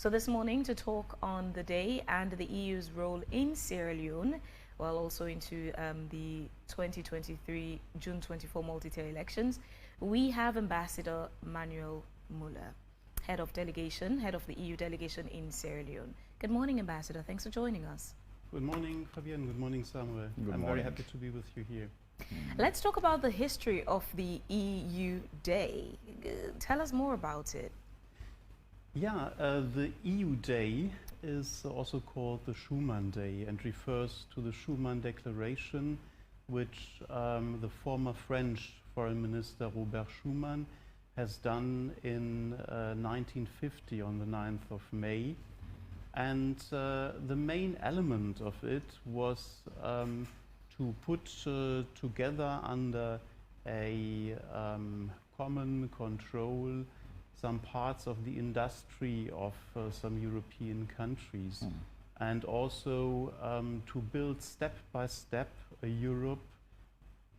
So this morning to talk on the day and the EU's role in Sierra Leone, while also into the 2023 June 24 multi-tier elections, we have Ambassador Manuel Muller, head of the EU delegation in Sierra Leone. Good morning, Ambassador. Thanks for joining us. Good morning, Fabienne. Good morning, Samuel. I'm very happy to be with you here. Let's talk about the history of the EU Day. Tell us more about it. Yeah, the EU Day is also called the Schumann Day and refers to the Schumann Declaration, which the former French Foreign Minister Robert Schuman has done in 1950 on the 9th of May. And the main element of it was to put together under a common control some parts of the industry of some European countries, and also to build step by step a Europe,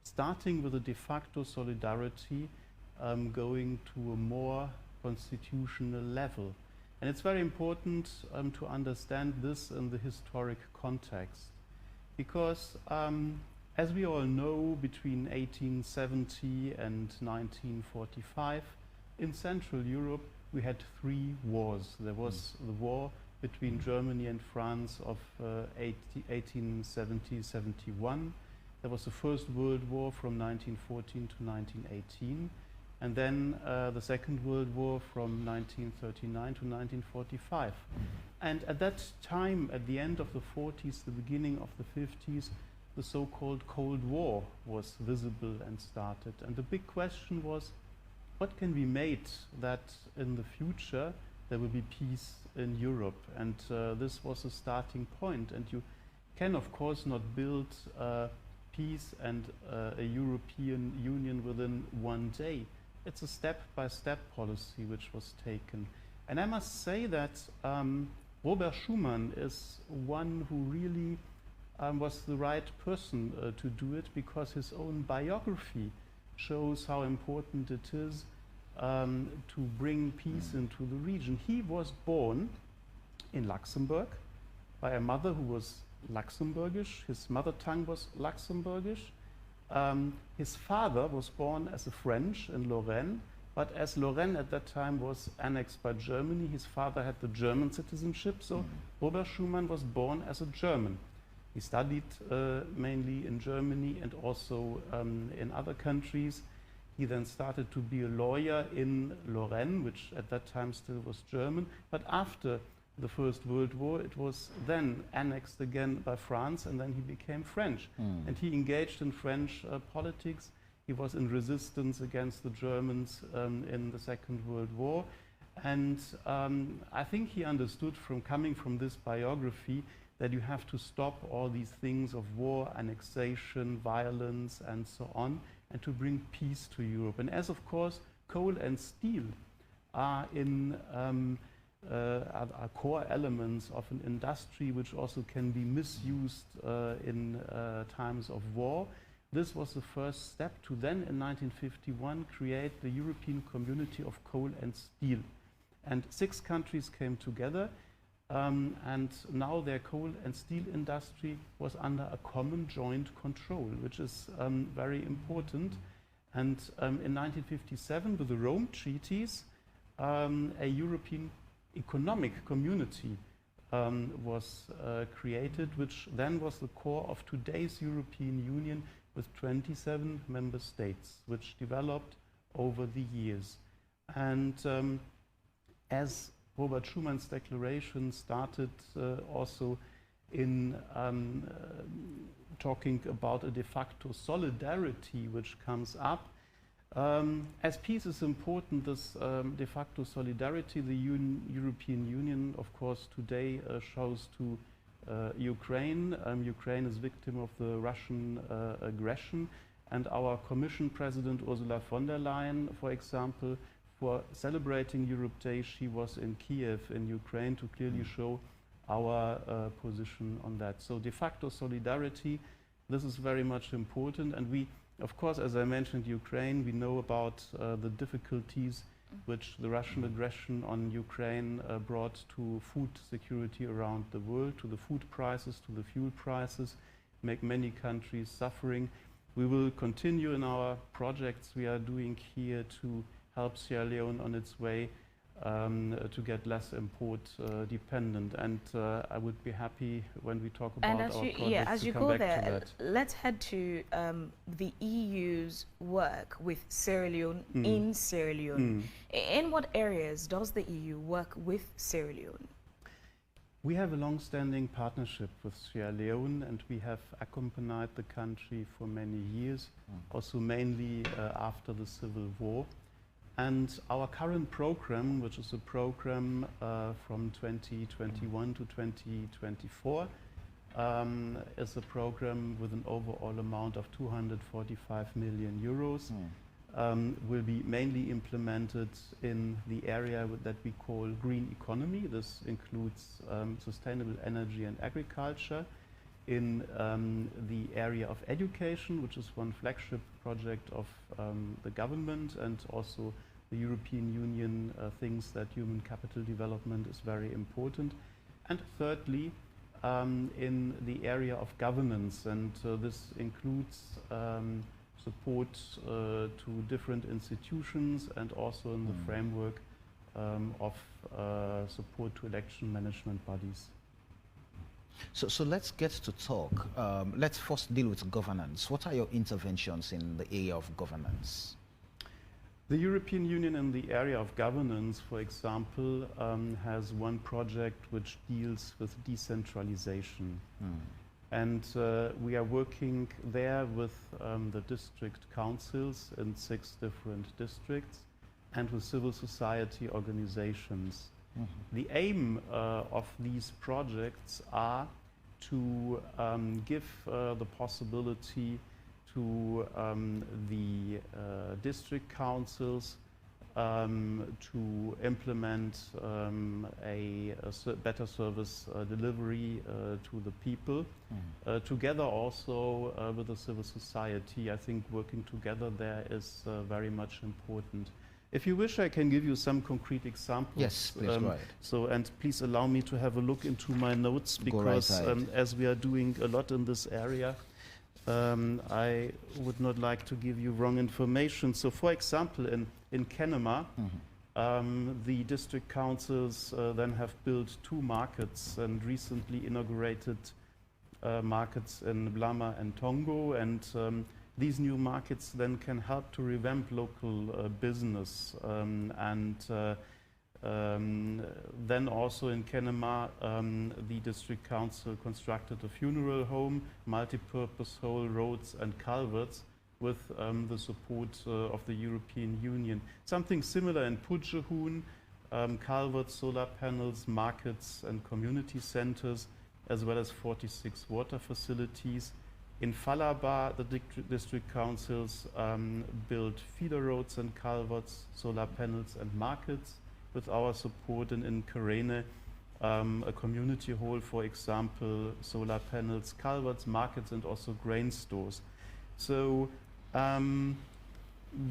starting with a de facto solidarity, going to a more constitutional level. And it's very important to understand this in the historic context, because as we all know, between 1870 and 1945, in Central Europe, we had three wars. There was the war between Germany and France of 1870-71. There was the First World War from 1914 to 1918. And then the Second World War from 1939 to 1945. And at that time, at the end of the 40s, the beginning of the 50s, the so-called Cold War was visible and started. And the big question was, what can be made that in the future there will be peace in Europe? And this was a starting point. And you can, of course, not build peace and a European Union within one day. It's a step-by-step policy which was taken. And I must say that Robert Schuman is one who really was the right person to do it, because his own biography shows how important it is to bring peace into the region. He was born in Luxembourg by a mother who was Luxembourgish. His mother tongue was Luxembourgish. His father was born as a French in Lorraine, but as Lorraine at that time was annexed by Germany, his father had the German citizenship, so Robert Schuman was born as a German. He studied mainly in Germany and also in other countries. He then started to be a lawyer in Lorraine, which at that time still was German, but after the First World War, it was then annexed again by France, and then he became French. And he engaged in French politics. He was in resistance against the Germans in the Second World War. And I think he understood, from coming from this biography, that you have to stop all these things of war, annexation, violence, and so on, and to bring peace to Europe. And as, of course, coal and steel are are core elements of an industry which also can be misused in times of war. This was the first step to then, in 1951, create the European Community of Coal and Steel. And 6 countries came together, and now their coal and steel industry was under a common joint control, which is very important. And in 1957, with the Rome Treaties, a European economic community was created, which then was the core of today's European Union, with 27 member states, which developed over the years. And as Robert Schuman's declaration started also in talking about a de facto solidarity which comes up. As peace is important, this de facto solidarity, the European Union, of course, today shows to Ukraine. Ukraine is victim of the Russian aggression, and our Commission President Ursula von der Leyen, for example, for celebrating Europe Day, she was in Kiev in Ukraine to clearly show our position on that. So de facto solidarity, this is very much important, and we, of course, as I mentioned, Ukraine, we know about the difficulties which the Russian aggression on Ukraine brought to food security around the world, to the food prices, to the fuel prices, make many countries suffering. We will continue in our projects we are doing here to help Sierra Leone on its way to get less import dependent, and I would be happy when we talk about our projects as to you come go back there, to that. let's head to the EU's work with Sierra Leone in Sierra Leone. In what areas does the EU work with Sierra Leone? We have a long-standing partnership with Sierra Leone, and we have accompanied the country for many years, also mainly after the civil war. And our current program, which is a program from 2021 to 2024, is a program with an overall amount of 245 million euros. Will be mainly implemented in the area that we call green economy. This includes sustainable energy and agriculture. In the area of education, which is one flagship project of the government, and also the European Union thinks that human capital development is very important. And thirdly, in the area of governance, and this includes support to different institutions, and also in the framework of support to election management bodies. So let's get to talk. Let's first deal with governance. What are your interventions in the area of governance? The European Union in the area of governance, for example, has one project which deals with decentralization. And we are working there with the district councils in 6 different districts and with civil society organizations. The aim of these projects are to give the possibility to the district councils to implement a better service delivery to the people, together also with the civil society. I think working together there is very much important. If you wish, I can give you some concrete examples. Yes, please go ahead. So, and please allow me to have a look into my notes, because as we are doing a lot in this area, I would not like to give you wrong information. So, for example, in Kenema, the district councils then have built 2 markets and recently inaugurated markets in Blama and Tongo, and these new markets then can help to revamp local business. Then also in Kenema, the district council constructed a funeral home, multi-purpose hall, roads and culverts with the support of the European Union. Something similar in Pujehun, culverts, solar panels, markets and community centers, as well as 46 water facilities. In Falaba, the district councils built feeder roads and culverts, solar panels and markets with our support. And in Karene, a community hall, for example, solar panels, culverts, markets and also grain stores. So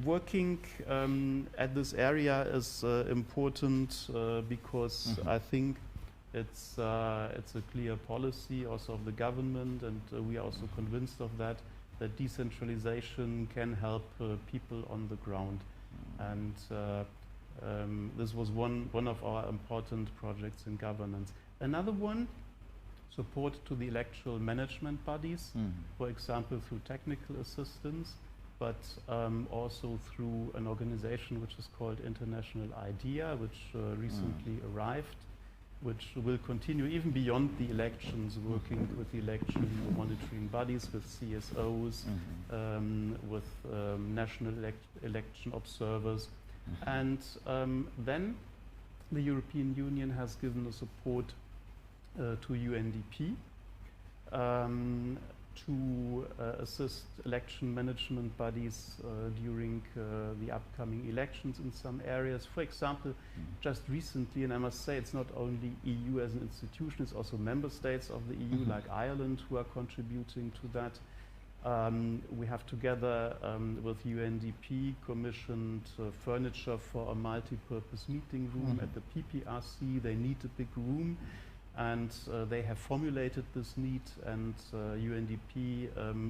working at this area is important because I think it's a clear policy also of the government, and we are also convinced of that decentralization can help people on the ground. And this was one of our important projects in governance. Another one, support to the electoral management bodies, for example, through technical assistance, but also through an organization which is called International IDEA, which recently arrived, which will continue even beyond the elections, working with the election monitoring bodies, with CSOs, with national election observers. And then the European Union has given a support to UNDP to assist election management bodies during the upcoming elections in some areas. For example, just recently, and I must say it's not only EU as an institution, it's also member states of the EU like Ireland who are contributing to that. We have together with UNDP commissioned furniture for a multi-purpose meeting room at the PPRC. They need a big room, and they have formulated this need, and UNDP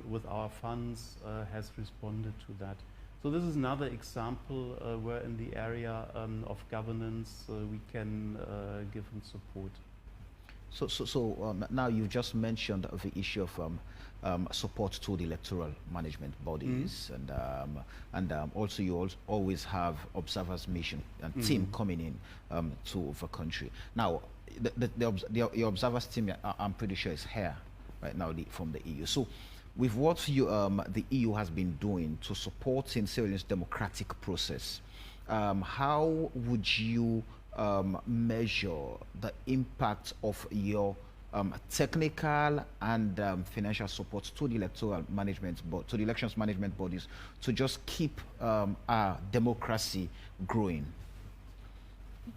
with our funds has responded to that. So this is another example where in the area of governance we can give them support. So now you just mentioned the issue of support to the electoral management bodies, and also you always have observers mission and team coming in to the country. Now, your observers team, I'm pretty sure, is here right now from the EU. So, with what you, the EU has been doing to support in Sierra Leone's democratic process, how would you measure the impact of your technical and financial support to the electoral management, to the elections management bodies, to just keep our democracy growing?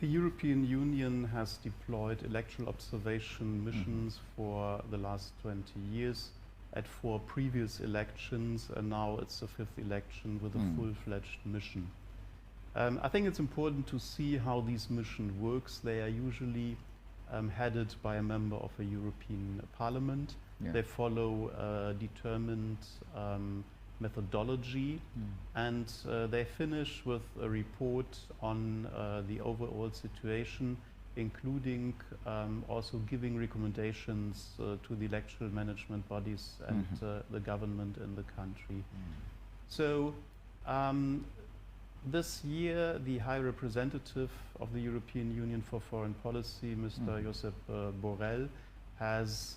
The European Union has deployed electoral observation missions for the last 20 years at 4 previous elections, and now it's the 5th election with a full-fledged mission. I think it's important to see how this mission works. They are usually headed by a member of a European Parliament. Yeah. They follow a determined methodology, and they finish with a report on the overall situation, including also giving recommendations to the electoral management bodies and the government in the country. So this year, the High Representative of the European Union for Foreign Policy, Mr. Josep Borrell, has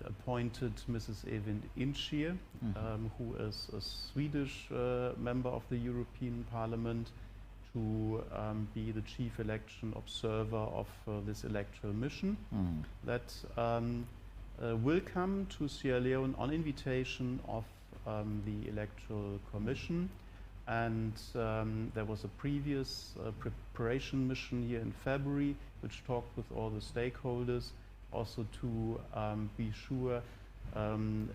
appointed Mrs. Evin Incir, who is a Swedish member of the European Parliament, to be the chief election observer of this electoral mission that will come to Sierra Leone on invitation of the Electoral Commission. And there was a previous preparation mission here in February, which talked with all the stakeholders, also to be sure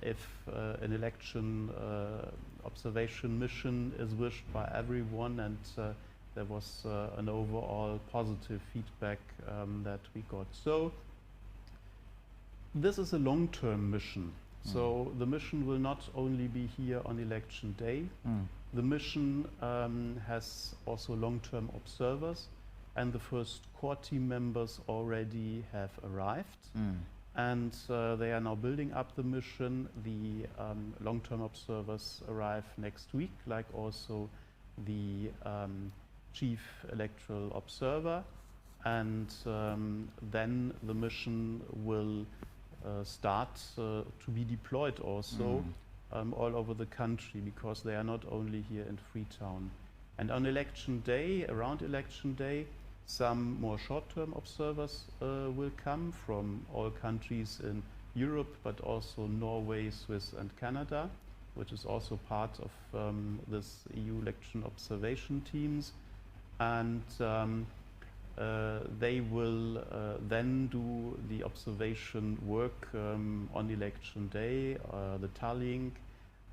if an election observation mission is wished by everyone, and there was an overall positive feedback that we got. So this is a long-term mission. So the mission will not only be here on election day. The mission has also long-term observers, and the first core team members already have arrived. And they are now building up the mission. The long-term observers arrive next week, like also the chief electoral observer. And then the mission will start to be deployed also all over the country, because they are not only here in Freetown. And on election day, around election day, some more short-term observers will come from all countries in Europe, but also Norway, Swiss and Canada, which is also part of this EU election observation teams. And they will then do the observation work on election day, the tallying,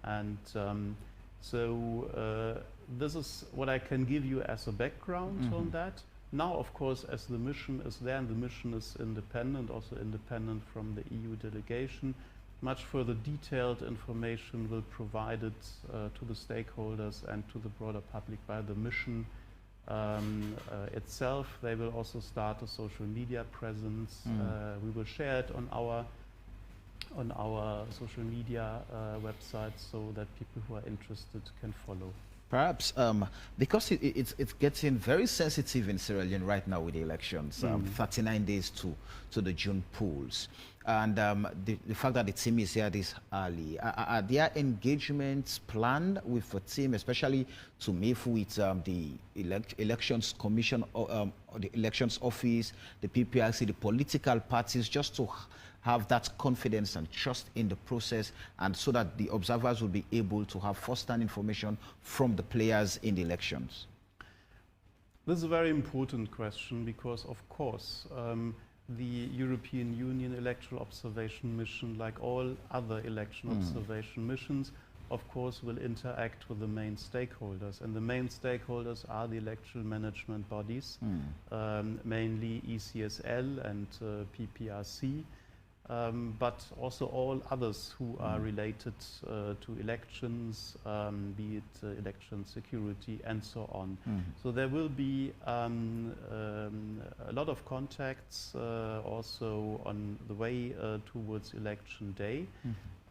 and so this is what I can give you as a background on that. Now, of course, as the mission is there, and the mission is independent, also independent from the EU delegation, much further detailed information will be provided to the stakeholders and to the broader public by the mission itself. They will also start a social media presence. We will share it on our social media website, so that people who are interested can follow. Perhaps because it's getting very sensitive in Sierra Leone right now with the elections, 39 days to the June polls. And the fact that the team is here this early, are there engagements planned with the team, especially to meet with the elections commission, or the elections office, the PPRC, the political parties, just to have that confidence and trust in the process, and so that the observers will be able to have first-hand information from the players in the elections? This is a very important question, because of course the European Union electoral observation mission, like all other election observation missions, of course, will interact with the main stakeholders. And the main stakeholders are the electoral management bodies, mainly ECSL and PPRC, but also all others who are related to elections, be it election security and so on. So there will be a lot of contacts also on the way towards election day.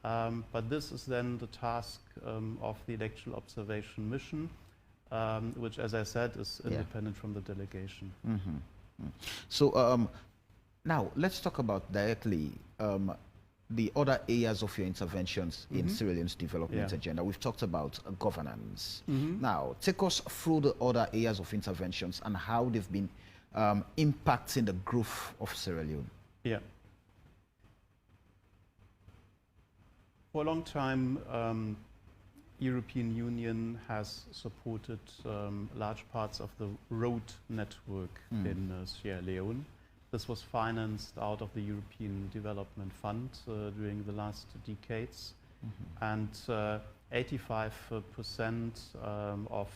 But this is then the task of the electoral observation mission, which, as I said, is independent from the delegation. So now let's talk about directly the other areas of your interventions in Sierra Leone's development agenda. We've talked about governance. Now, take us through the other areas of interventions and how they've been impacting the growth of Sierra Leone. Yeah. For a long time, European Union has supported large parts of the road network in Sierra Leone. This was financed out of the European Development Fund during the last decades. And 85% of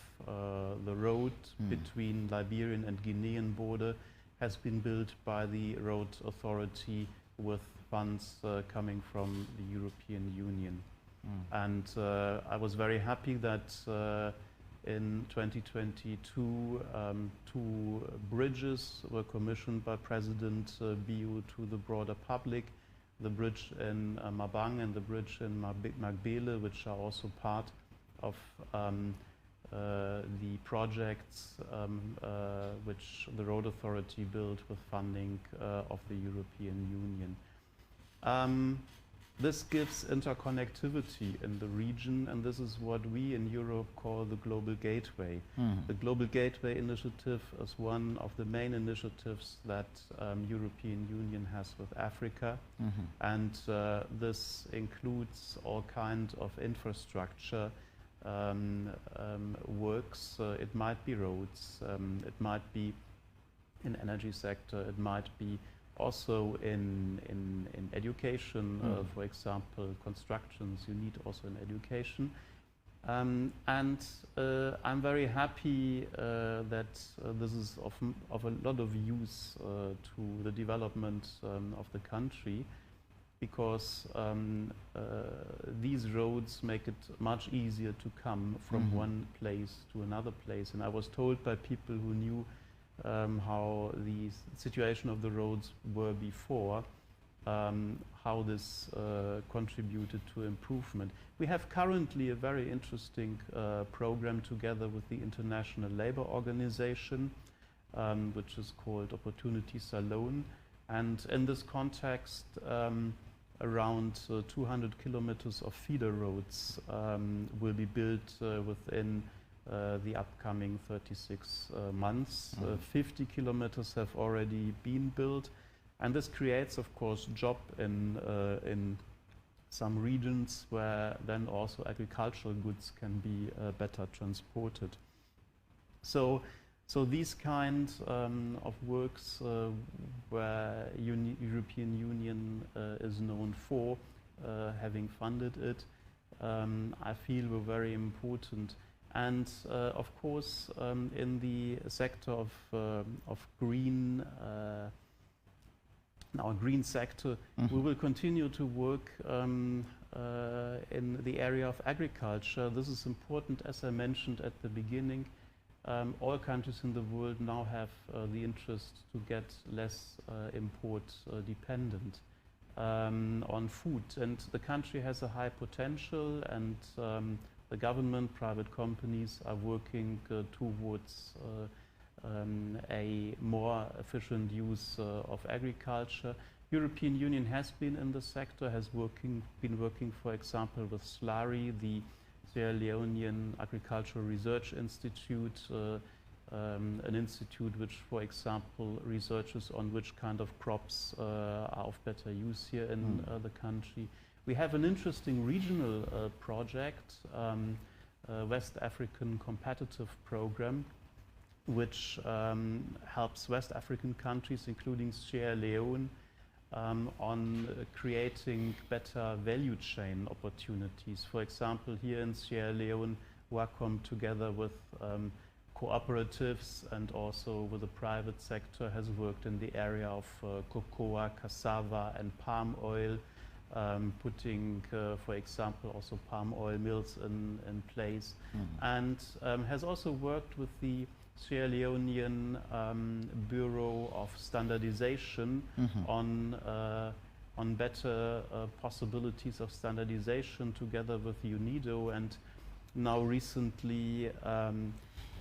the road between Liberian and Guinean border has been built by the road authority with funds coming from the European Union. And I was very happy that in 2022, 2 bridges were commissioned by President Bio to the broader public, the bridge in Mabang and the bridge in Magbele, which are also part of the projects which the road authority built with funding of the European Union. This gives interconnectivity in the region, and this is what we in Europe call the Global Gateway. The Global Gateway initiative is one of the main initiatives that European Union has with Africa, and this includes all kinds of infrastructure works. It might be roads, it might be in energy sector, it might be also in education, for example, constructions, you need also in education. And I'm very happy that this is of a lot of use to the development of the country, because these roads make it much easier to come from one place to another place. And I was told by people who knew how the situation of the roads were before, how this contributed to improvement. We have currently a very interesting program together with the International Labour Organization, which is called Opportunity Salon. And in this context, around 200 kilometers of feeder roads will be built within the upcoming 36 months. 50 kilometers have already been built, and this creates, of course, job in some regions where then also agricultural goods can be better transported. So these kinds of works where European Union is known for, having funded it, I feel were very important. And of course, in the sector of green, in our green sector, we will continue to work in the area of agriculture. This is important, as I mentioned at the beginning. All countries in the world now have the interest to get less import dependent on food. And the country has a high potential, and the government, private companies are working towards a more efficient use of agriculture. European Union has been in the sector, been working, for example, with SLARI, the Sierra Leonean Agricultural Research Institute, an institute which, for example, researches on which kind of crops are of better use here in the country. We have an interesting regional project, West African Competitive Program, which helps West African countries, including Sierra Leone, on creating better value chain opportunities. For example, here in Sierra Leone, Wacom, together with cooperatives and also with the private sector, has worked in the area of cocoa, cassava and palm oil, putting, for example, also palm oil mills in place, and has also worked with the Sierra Leonean Bureau of Standardization on better possibilities of standardization together with UNIDO, and now recently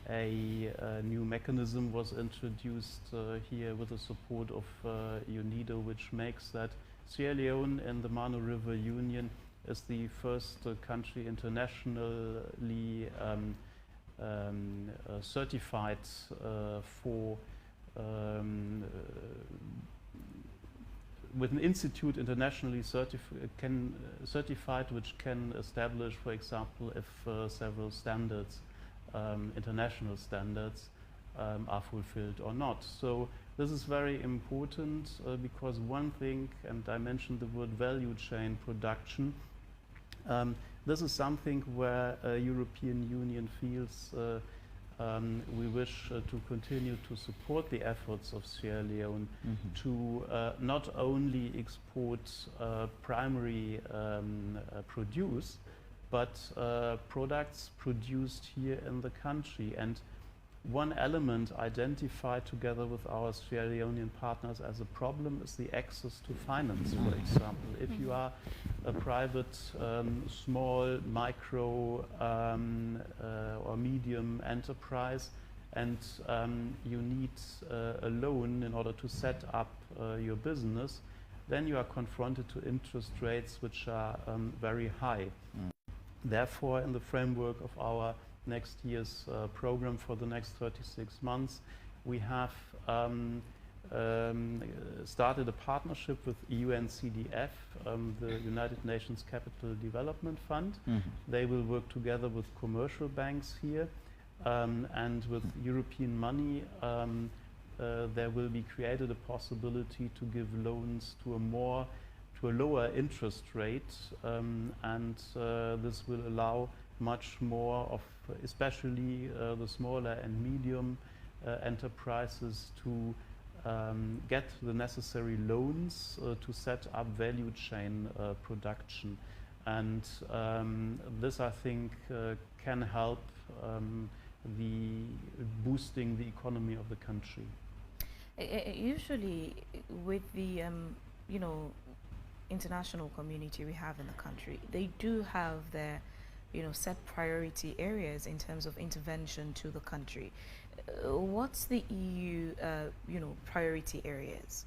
a new mechanism was introduced here with the support of UNIDO, which makes that Sierra Leone and the Mano River Union is the first country internationally certified for with an institute internationally certified, which can establish, for example, if several standards, international standards, are fulfilled or not. So this is very important because one thing, and I mentioned the word value chain production, this is something where European Union feels we wish to continue to support the efforts of Sierra Leone to not only export primary produce, but products produced here in the country. And one element identified together with our Sierra Leonean partners as a problem is the access to finance, for example. If you are a private, small, micro or medium enterprise and you need a loan in order to set up your business, then you are confronted to interest rates which are very high. Therefore, in the framework of our next year's program for the next 36 months, we have started a partnership with UNCDF, the United Nations Capital Development Fund. They will work together with commercial banks here, and with European money there will be created a possibility to give loans to a lower interest rate, and this will allow much more of especially the smaller and medium enterprises to get the necessary loans to set up value chain production. And this, I think, can help boosting the economy of the country. Usually with the international community we have in the country, they do have their set priority areas in terms of intervention to the country. What's the EU priority areas?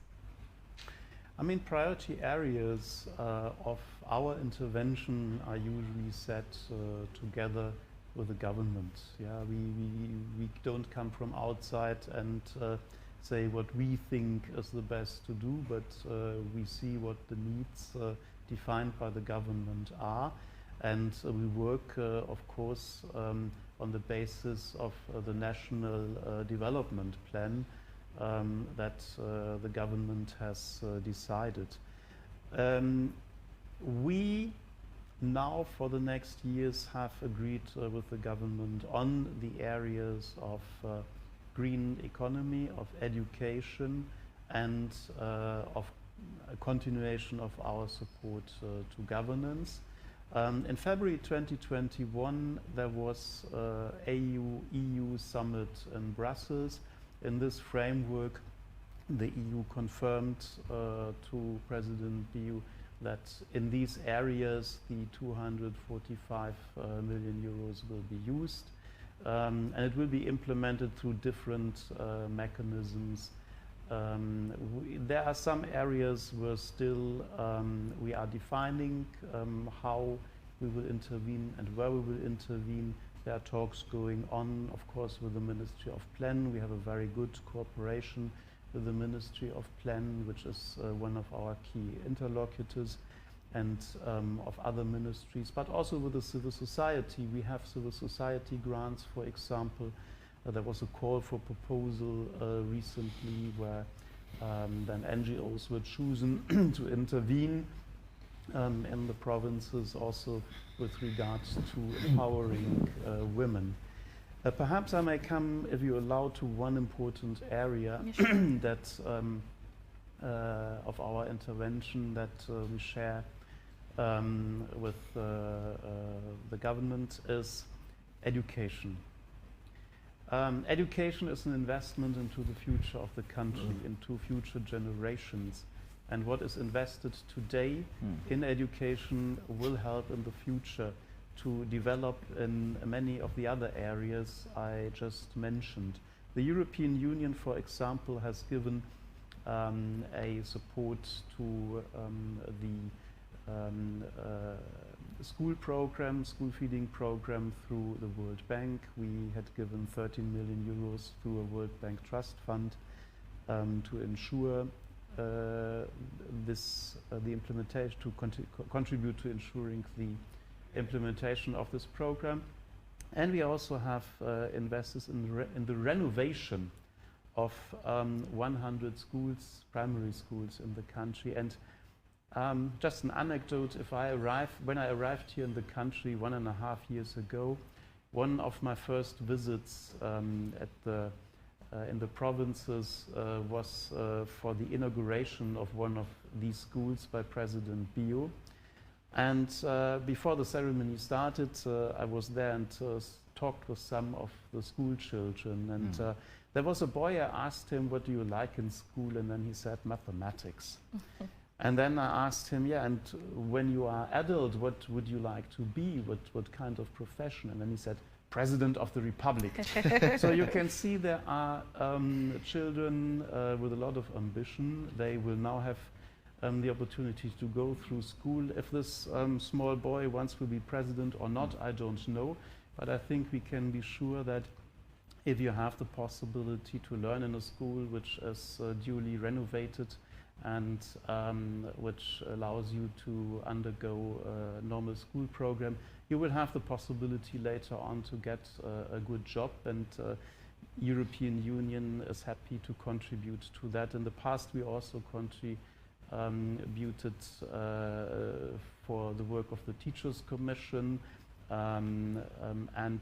I mean, priority areas of our intervention are usually set together with the government. Yeah, we don't come from outside and say what we think is the best to do, but we see what the needs defined by the government are. And we work, of course, on the basis of the National Development Plan that the government has decided. We now, for the next years, have agreed with the government on the areas of green economy, of education, and of a continuation of our support to governance. In February 2021, there was AU-EU summit in Brussels. In this framework, the EU confirmed to President Biu that in these areas the 245 million euros will be used, and it will be implemented through different mechanisms. There are some areas where still we are defining how we will intervene and where we will intervene. There are talks going on, of course, with the Ministry of Plan. We have a very good cooperation with the Ministry of Plan, which is one of our key interlocutors, and of other ministries, but also with the civil society. We have civil society grants, for example, There was a call for proposal recently where then NGOs were chosen to intervene in the provinces, also with regards to empowering women. Perhaps I may come, if you allow, to one important area that of our intervention that we share with the government is education. Education is an investment into the future of the country, into future generations. And what is invested today in education will help in the future to develop in many of the other areas I just mentioned. The European Union, for example, has given a support to the school program, school feeding program through the World Bank. We had given 13 million euros through a World Bank Trust Fund to ensure the implementation, to contribute to ensuring the implementation of this program. And we also have invested in the renovation of 100 schools, primary schools in the country. And just an anecdote, when I arrived here in the country 1.5 years ago, one of my first visits in the provinces was for the inauguration of one of these schools by President Bio. And before the ceremony started, I was there and talked with some of the school children. And there was a boy, I asked him, what do you like in school? And then he said, mathematics. And then I asked him, yeah, and when you are adult, what would you like to be? What kind of profession? And then he said, President of the Republic. So you can see there are children with a lot of ambition. They will now have the opportunity to go through school. If this small boy wants to be president or not, I don't know. But I think we can be sure that if you have the possibility to learn in a school which is duly renovated and which allows you to undergo a normal school program, you will have the possibility later on to get a good job, and European Union is happy to contribute to that. In the past we also contributed for the work of the Teachers Commission, and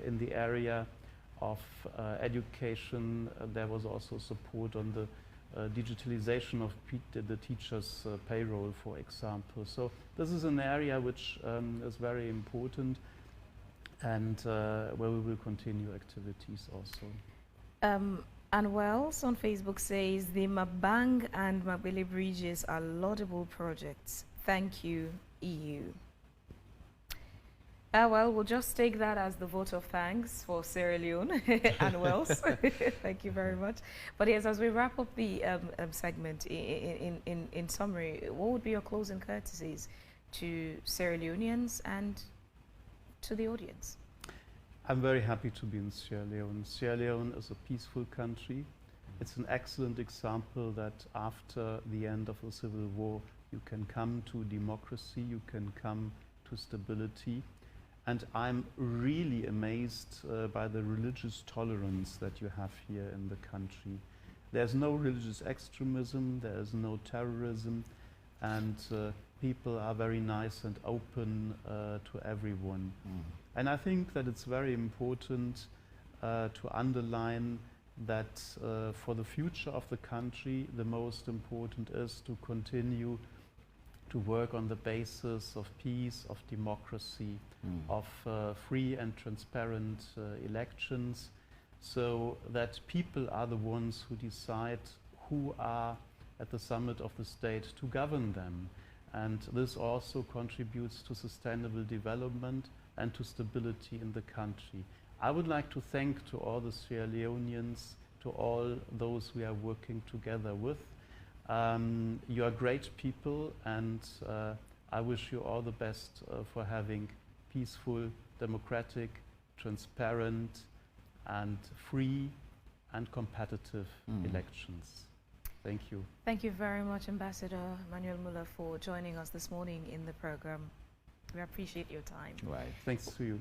in the area of education there was also support on the digitalization of the teachers' payroll, for example. So this is an area which is very important, and where we will continue activities also. And Wells on Facebook says the Mabang and Mabele bridges are laudable projects. Thank you, EU. Well, we'll just take that as the vote of thanks for Sierra Leone and Wales. Thank you very much. But yes, as we wrap up the segment, in summary, what would be your closing courtesies to Sierra Leoneans and to the audience? I'm very happy to be in Sierra Leone. Sierra Leone is a peaceful country. It's an excellent example that after the end of the civil war, you can come to democracy, you can come to stability. And I'm really amazed by the religious tolerance that you have here in the country. There's no religious extremism, there is no terrorism, and people are very nice and open to everyone. And I think that it's very important to underline that for the future of the country, the most important is to continue to work on the basis of peace, of democracy, of free and transparent elections, so that people are the ones who decide who are at the summit of the state to govern them. And this also contributes to sustainable development and to stability in the country. I would like to thank to all the Sierra Leoneans, to all those we are working together with. You are great people, and I wish you all the best for having peaceful, democratic, transparent, and free and competitive elections. Thank you. Thank you very much, Ambassador Manuel Muller, for joining us this morning in the program. We appreciate your time. Right. Thanks to you.